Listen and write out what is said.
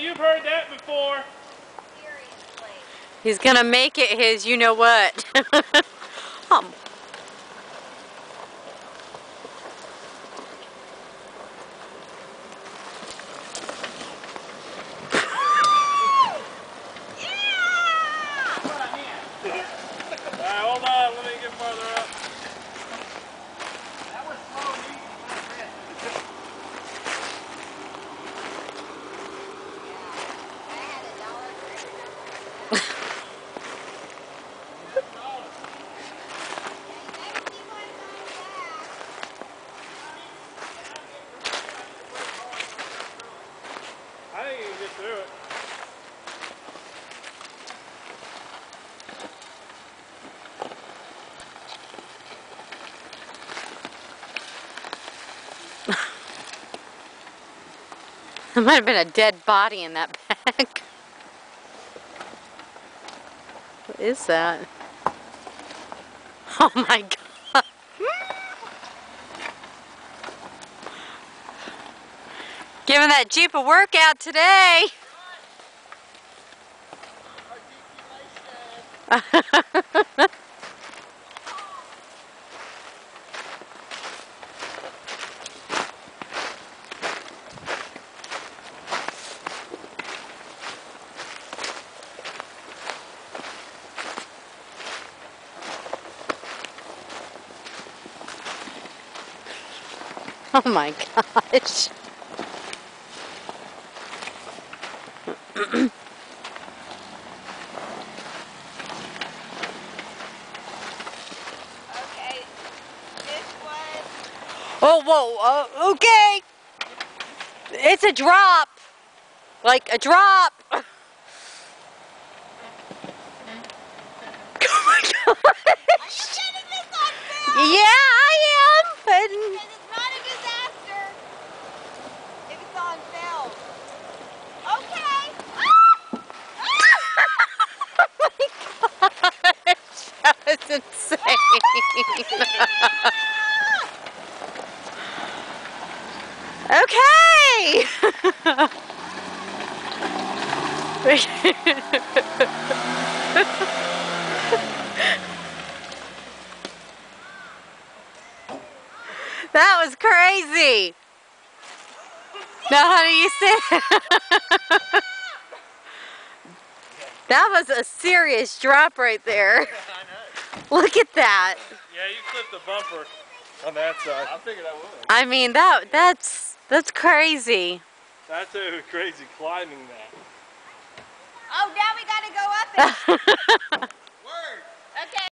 you've heard that before. Seriously. He's gonna make it his you know what. Alright, hold on, let me get farther up. That was slow and easy, my friend. I had $1 for every number. I think you can get through it. There might have been a dead body in that bag. What is that? Oh my God. Giving that Jeep a workout today. Oh my gosh. Okay, this was... Oh, whoa, okay. It's a drop. Like a drop. Oh my gosh. Setting this on film! Yeah, I am. Because it's not a disaster if it's on film. Okay. Oh my gosh. That was insane. Okay. That was crazy. Now, how do you say it? That was a serious drop right there. I know. Look at that. Yeah, you clipped the bumper on that side. I figured I would. I mean, that's crazy. That's a crazy climbing that. Oh, now we gotta go up it.